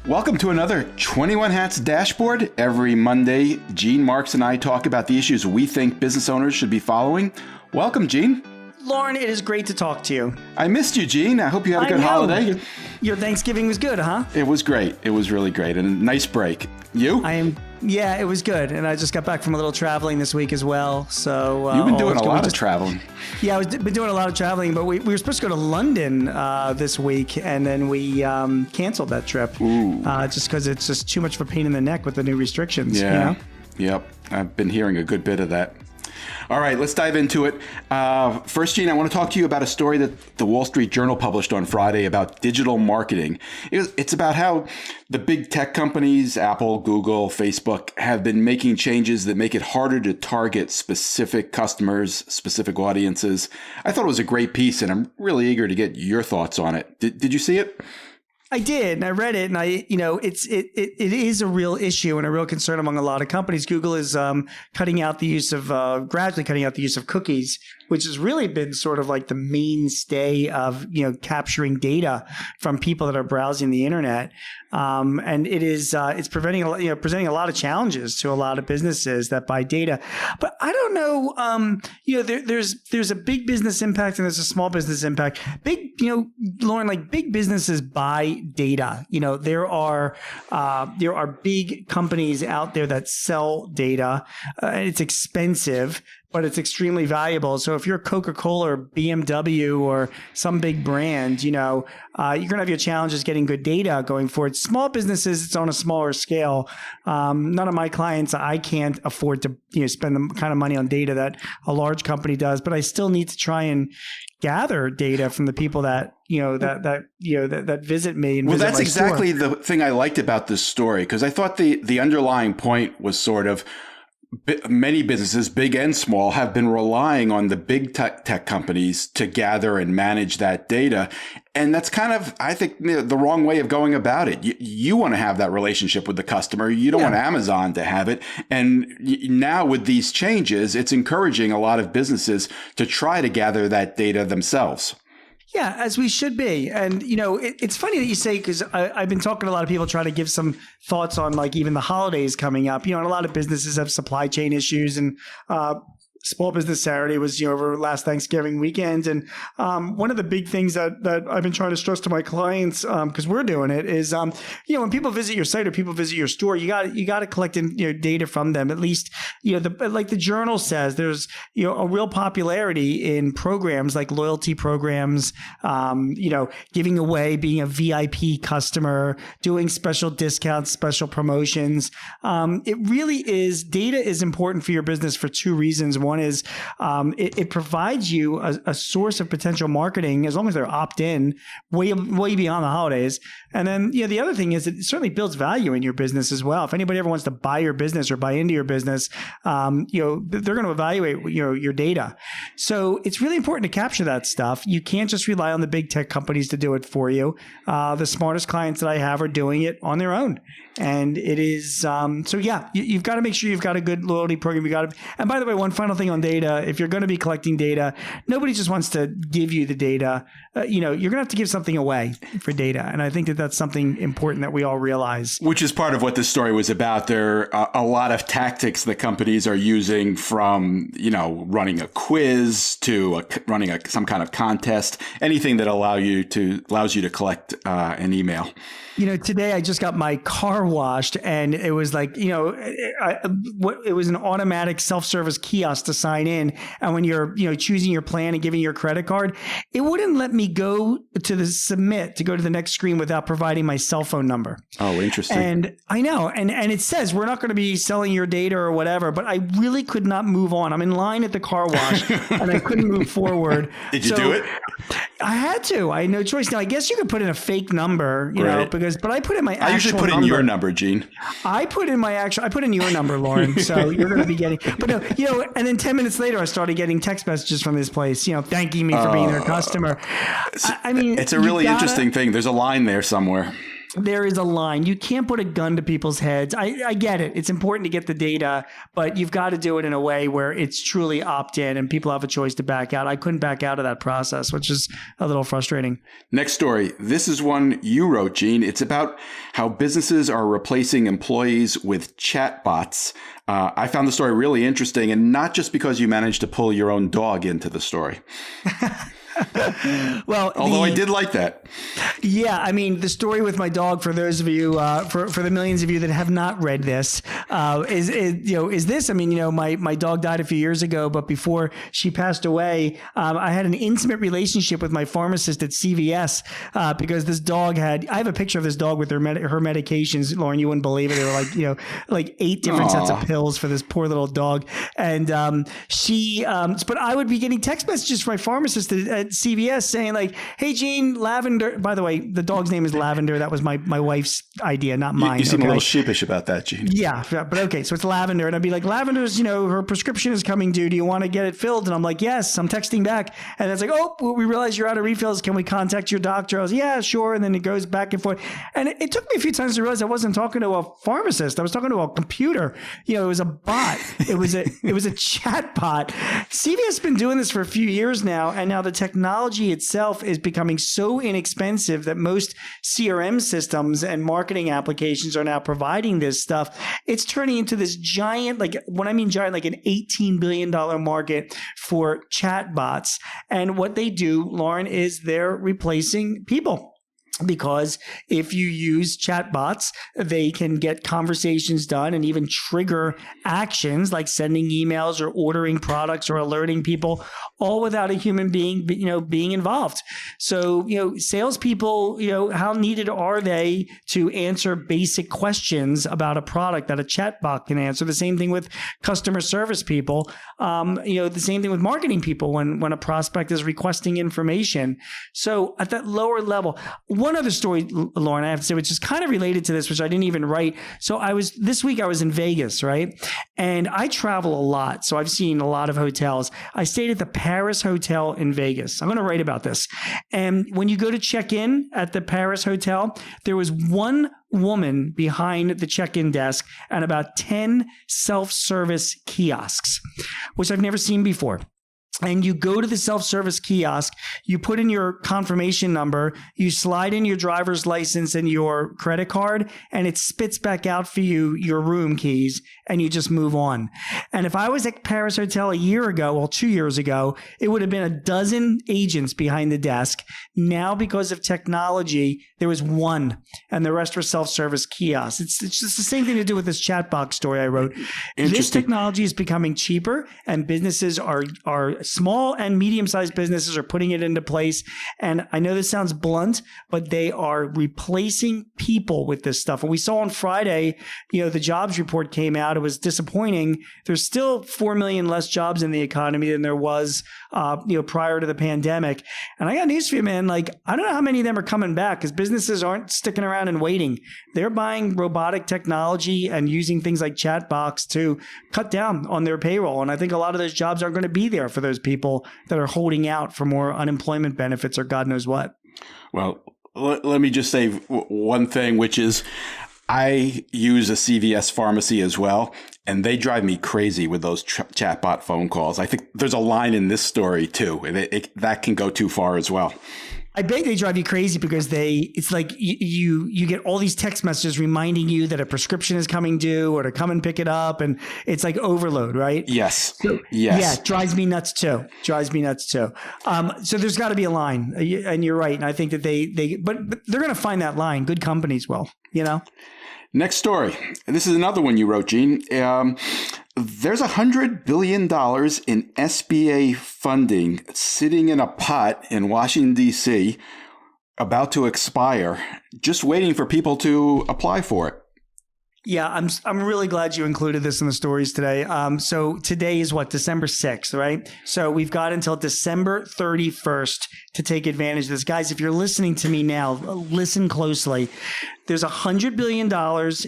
Welcome to another 21 Hats Dashboard. Every Monday, Gene, Marks, and I talk about the issues we think business owners should be following. Welcome, Gene. Loren, it is great to talk to you. I missed you, Gene. I hope you had a good holiday. Your Thanksgiving was good, huh? It was great. It was really great and a nice break. You? Yeah, it was good. And I just got back from a little traveling this week as well. So you've been doing a lot of traveling. Yeah, I've been doing a lot of traveling, but we were supposed to go to London this week, and then we canceled that trip just because it's just too much of a pain in the neck with the new restrictions. Yeah. You know? Yep. I've been hearing a good bit of that. All right, let's dive into it. First, Gene, I want to talk to you about a story that the Wall Street Journal published on Friday about digital marketing. It's about how the big tech companies, Apple, Google, Facebook, have been making changes that make it harder to target specific customers, specific audiences. I thought it was a great piece, and I'm really eager to get your thoughts on it. Did you see it? I did, and I read it, and it is a real issue and a real concern among a lot of companies. Google is gradually cutting out the use of cookies, which has really been sort of like the mainstay of capturing data from people that are browsing the internet, and it's presenting a lot of challenges to a lot of businesses that buy data. But I don't know, there's a big business impact and there's a small business impact. Loren, like big businesses buy data. There are big companies out there that sell data. It's expensive, but it's extremely valuable. So if you're Coca-Cola or BMW or some big brand, you're going to have your challenges getting good data going forward. Small businesses, it's on a smaller scale. None of my clients, I can't afford to spend the kind of money on data that a large company does, but I still need to try and gather data from the people that visit me. Well, that's exactly the thing I liked about this story, because I thought the underlying point was sort of many businesses, big and small, have been relying on the big tech companies to gather and manage that data. And that's kind of, I think, the wrong way of going about it. You want to have that relationship with the customer. You don't want Amazon to have it. And now with these changes, it's encouraging a lot of businesses to try to gather that data themselves. Yeah, as we should be. And, it's funny that you say, because I've been talking to a lot of people trying to give some thoughts on like even the holidays coming up. And a lot of businesses have supply chain issues, and Small Business Saturday was over last Thanksgiving weekend. And one of the big things that I've been trying to stress to my clients, because we're doing it, is when people visit your site or people visit your store, you got to collect data from them. At least like the journal says, there's a real popularity in programs like loyalty programs, giving away, being a VIP customer, doing special discounts, special promotions. It really is, data is important for your business for two reasons. One is it provides you a source of potential marketing as long as they're opt-in way beyond the holidays. And then the other thing is it certainly builds value in your business as well. If anybody ever wants to buy your business or buy into your business, they're going to evaluate your data. So it's really important to capture that stuff. You can't just rely on the big tech companies to do it for you. The smartest clients that I have are doing it on their own. And it is, you've got to make sure you've got a good loyalty program. And by the way, one final thing on data, if you're going to be collecting data, nobody just wants to give you the data. You're going to have to give something away for data. And I think that that's something important that we all realize. Which is part of what this story was about. There are a lot of tactics that companies are using, from, running a quiz to running some kind of contest, anything that allows you to collect an email. Today I just got my car washed, and it was like, it was an automatic self-service kiosk to sign in. And when you're, choosing your plan and giving your credit card, it wouldn't let me go to the submit to go to the next screen without providing my cell phone number. Oh, interesting. And I know. And it says, we're not going to be selling your data or whatever, but I really could not move on. I'm in line at the car wash and I couldn't move forward. Did you do it? I had to. I had no choice. Now, I guess you could put in a fake number, but I put in my actual number. I usually put in your number, Gene. I put in your number, Loren. So you're going to be getting, but no, and then 10 minutes later, I started getting text messages from this place, thanking me for being their customer. I mean, it's a really interesting thing. There's a line there somewhere. there is a line. You can't put a gun to people's heads. I get it. It's important to get the data, but you've got to do it in a way where it's truly opt-in and people have a choice to back out. I couldn't back out of that process, which is a little frustrating. Next story. This is one you wrote, Gene. It's about how businesses are replacing employees with chatbots. I found the story really interesting, and not just because you managed to pull your own dog into the story. Well, although I did like that. Yeah, I mean, the story with my dog, for those of you, for the millions of you that have not read this, is this. I mean, my dog died a few years ago, but before she passed away, I had an intimate relationship with my pharmacist at CVS because this dog I have a picture of this dog with her medications. Loren, you wouldn't believe it. They were like 8 different sets of pills for this poor little dog. And but I would be getting text messages from my pharmacist at CVS saying like, "Hey, Gene, Lavender." By the way, the dog's name is Lavender. That was my wife's idea, not mine. You seem a little sheepish about that, Gene. Yeah, but okay. So it's Lavender. And I'd be like, "Lavender's, her prescription is coming due. Do you want to get it filled?" And I'm like, "Yes." I'm texting back. And it's like, "Oh, we realize you're out of refills. Can we contact your doctor?" I was, "Yeah, sure." And then it goes back and forth. And it took me a few times to realize I wasn't talking to a pharmacist. I was talking to a computer. It was a bot. It was a chat bot. CVS has been doing this for a few years now. And now the technology itself is becoming so inexpensive that most CRM systems and marketing applications are now providing this stuff. It's turning into this giant, like when I mean giant, like an $18 billion market for chatbots. And what they do, Loren, is they're replacing people. Because if you use chatbots, they can get conversations done and even trigger actions like sending emails or ordering products or alerting people, all without a human being, being involved. So, salespeople, how needed are they to answer basic questions about a product that a chatbot can answer? The same thing with customer service people. The same thing with marketing people when a prospect is requesting information. So at that lower level, one other story, Loren, I have to say, which is kind of related to this, which I didn't even write. So this week I was in Vegas, right? And I travel a lot. So I've seen a lot of hotels. I stayed at the Paris Hotel in Vegas. I'm going to write about this. And when you go to check in at the Paris Hotel, there was one woman behind the check-in desk and about 10 self-service kiosks, which I've never seen before. And you go to the self-service kiosk, you put in your confirmation number, you slide in your driver's license and your credit card, and it spits back out for you your room keys, and you just move on. And if I was at Paris Hotel a year ago, well, 2 years ago, it would have been a dozen agents behind the desk. Now, because of technology, there was one, and the rest were self-service kiosks. It's just the same thing to do with this chatbot story I wrote. This technology is becoming cheaper, and businesses are small and medium-sized businesses are putting it into place. And I know this sounds blunt, but they are replacing people with this stuff. And we saw on Friday, the jobs report came out. It was disappointing. There's still 4 million less jobs in the economy than there was, prior to the pandemic. And I got news for you, man. Like, I don't know how many of them are coming back because businesses aren't sticking around and waiting. They're buying robotic technology and using things like chatbots to cut down on their payroll. And I think a lot of those jobs aren't going to be there for those people that are holding out for more unemployment benefits or God knows what. Well, let me just say one thing, which is I use a CVS pharmacy as well, and they drive me crazy with those chatbot phone calls. I think there's a line in this story too. That can go too far as well. I bet they drive you crazy because it's like you get all these text messages reminding you that a prescription is coming due or to come and pick it up. And it's like overload, right? Yes. So, yes. Yeah. It drives me nuts too. So there's got to be a line, and you're right. And I think that but they're going to find that line. Good companies will, Next story. This is another one you wrote, Gene. There's $100 billion in SBA funding sitting in a pot in Washington, D.C., about to expire, just waiting for people to apply for it. Yeah, I'm really glad you included this in the stories today. So today is December 6th, right? So we've got until December 31st to take advantage of this. Guys, if you're listening to me now, listen closely. There's $100 billion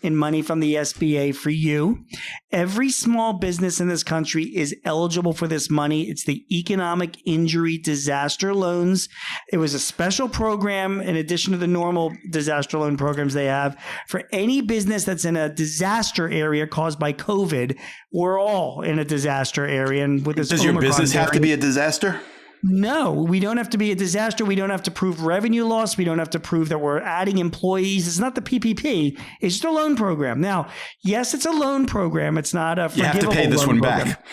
in money from the SBA for you. Every small business in this country is eligible for this money. It's the Economic Injury Disaster Loans. It was a special program in addition to the normal disaster loan programs they have for any business that's in a disaster area caused by COVID. We're all in a disaster area. And with this Does your business have to be a disaster? No, we don't have to be a disaster. We don't have to prove revenue loss. We don't have to prove that we're adding employees. It's not the PPP. It's just a loan program. Now, yes, it's a loan program. It's not a forgivable loan program. You have to pay this one back.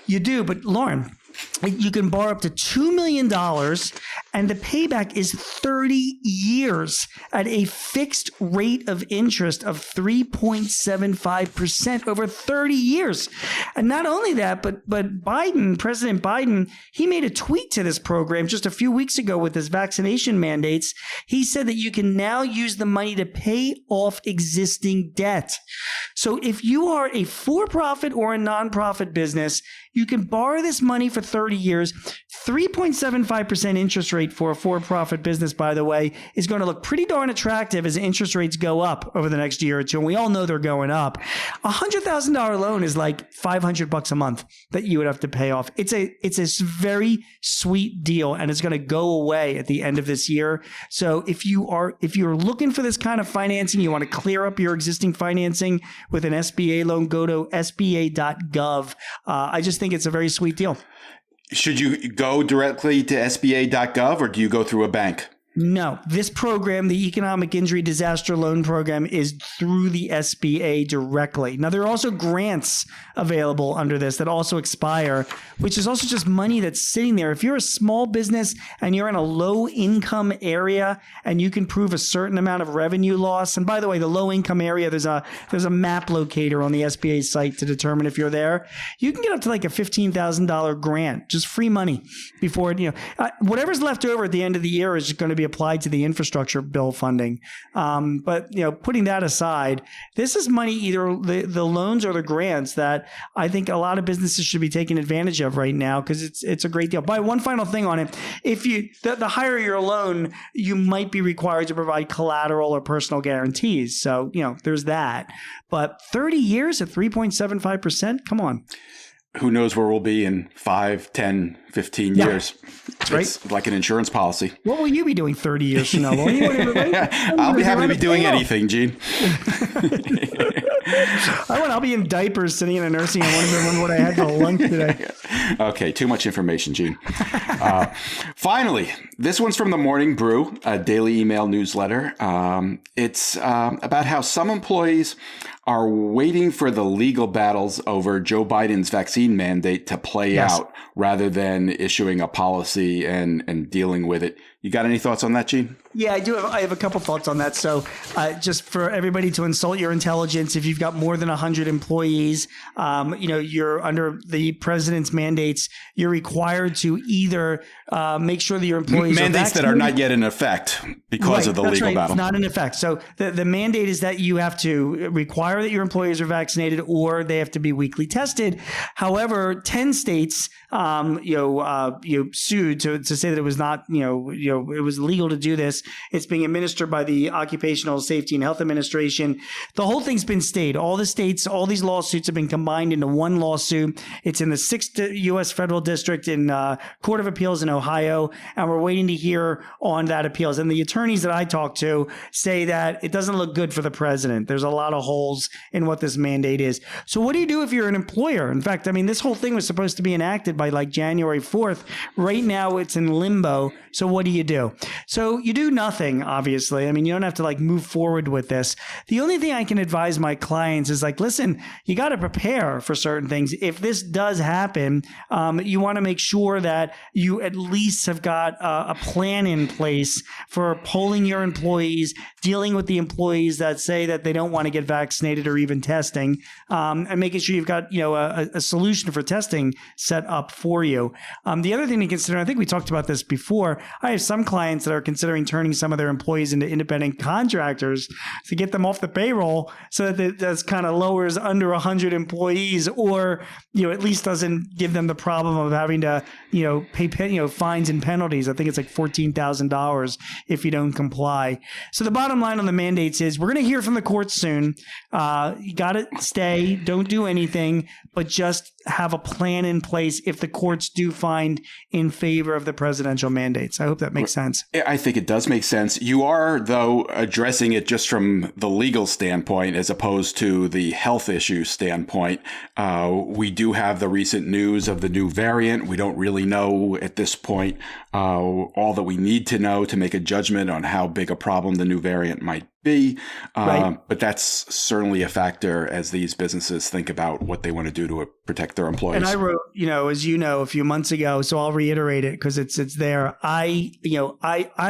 You do, but Loren, you can borrow up to $2 million and the payback is 30 years at a fixed rate of interest of 3.75% over 30 years. And not only that, but President Biden, he made a tweet to this program just a few weeks ago with his vaccination mandates. He said that you can now use the money to pay off existing debt. So if you are a for-profit or a nonprofit business, you can borrow this money for 30 years. 3.75% interest rate for a for-profit business, by the way, is going to look pretty darn attractive as interest rates go up over the next year or two. And we all know they're going up. A $100,000 loan is like $500 a month that you would have to pay off. It's a very sweet deal, and it's going to go away at the end of this year. So if you're looking for this kind of financing, you want to clear up your existing financing with an SBA loan, go to sba.gov. I just think it's a very sweet deal. Should you go directly to sba.gov or do you go through a bank? No, this program, the Economic Injury Disaster Loan Program, is through the SBA directly. Now, there are also grants available under this that also expire, which is also just money that's sitting there. If you're a small business and you're in a low income area and you can prove a certain amount of revenue loss, and by the way, the low income area, there's a map locator on the SBA site to determine if you're there. You can get up to like a $15,000 grant, just free money before, whatever's left over at the end of the year is going to be applied to the infrastructure bill funding. But putting that aside, this is money, either the loans or the grants, that I think a lot of businesses should be taking advantage of right now because it's a great deal. But one final thing on it, if the higher your loan, you might be required to provide collateral or personal guarantees. So, there's that. But 30 years at 3.75%, come on. Who knows where we'll be in 5, 10, 15 years. That's right. It's like an insurance policy. What will you be doing 30 years from now? I'll be happy to be doing anything, Gene. I'll be in diapers sitting in a nursing home. I want to remember what I had for lunch today. Okay, too much information, Gene. Finally, this one's from the Morning Brew, a daily email newsletter. It's about how some employees are waiting for the legal battles over Joe Biden's vaccine mandate to play out rather than issuing a policy and dealing with it. You got any thoughts on that, Gene? Yeah, I do. I have a couple thoughts on that. So just for everybody to insult your intelligence, if you've got more than 100 employees, you're under the president's mandates, you're required to either make sure that your employees mandates are that are not yet in effect because of the legal battle. It's not in effect. So the mandate is that you have to require that your employees are vaccinated or they have to be weekly tested. However, 10 states sued to say that it was not, it was legal to do this. It's being administered by the Occupational Safety and Health Administration. The whole thing's been stayed. All the states, all these lawsuits have been combined into one lawsuit. It's in the 6th U.S. Federal District in Court of Appeals in Ohio, and we're waiting to hear on that appeals. And the attorneys that I talk to say that it doesn't look good for the president. There's a lot of holes in what this mandate is. So what do you do if you're an employer? In fact, this whole thing was supposed to be enacted by like January 4th. Right now, it's in limbo. So what do you do? So you do nothing, obviously. You don't have to move forward with this. The only thing I can advise my clients is listen, you got to prepare for certain things. If this does happen, you want to make sure that you at least have got a plan in place for polling your employees, dealing with the employees that say that they don't want to get vaccinated or even testing, and making sure you've got a solution for testing set up for you. The other thing to consider, I think we talked about this before, I have some clients that are considering turning some of their employees into independent contractors to get them off the payroll so that that's kind of lowers under 100 employees, or at least doesn't give them the problem of having to pay fines in penalties. I think it's like $14,000 if you don't comply. So the bottom line on the mandates is we're going to hear from the courts soon. You got to stay, don't do anything, but just have a plan in place if the courts do find in favor of the presidential mandates. I hope that makes sense. I think it does make sense. You are, though, addressing it just from the legal standpoint as opposed to the health issue standpoint. We do have the recent news of the new variant. We don't really know at this point all that we need to know to make a judgment on how big a problem the new variant might be. Right. But that's certainly a factor as these businesses think about what they want to do to protect their employees. And I wrote, as you know, a few months ago, so I'll reiterate it because it's there. I'm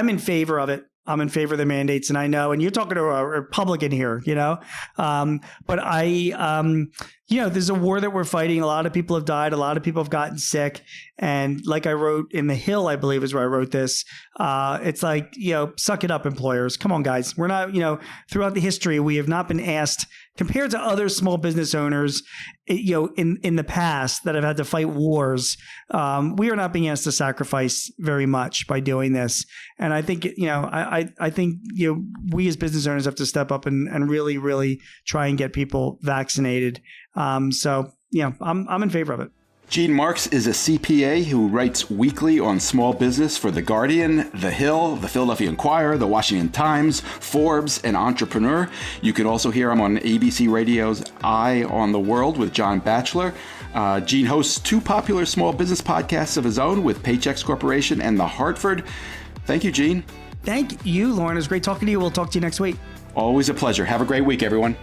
in favor of it. I'm in favor of the mandates, and I know, and you're talking to a Republican here, but there's a war that we're fighting. A lot of people have died. A lot of people have gotten sick. And like I wrote in The Hill, I believe is where I wrote this. It's like, suck it up, employers. Come on, guys. We're not, throughout the history, we have not been asked, compared to other small business owners, in the past that have had to fight wars, we are not being asked to sacrifice very much by doing this. And I think, I think, we as business owners have to step up and really, really try and get people vaccinated. I'm in favor of it. Gene Marks is a CPA who writes weekly on small business for The Guardian, The Hill, The Philadelphia Inquirer, The Washington Times, Forbes, and Entrepreneur. You can also hear him on ABC Radio's Eye on the World with John Batchelor. Gene hosts two popular small business podcasts of his own with Paychex Corporation and The Hartford. Thank you, Gene. Thank you, Loren. It was great talking to you. We'll talk to you next week. Always a pleasure. Have a great week, everyone.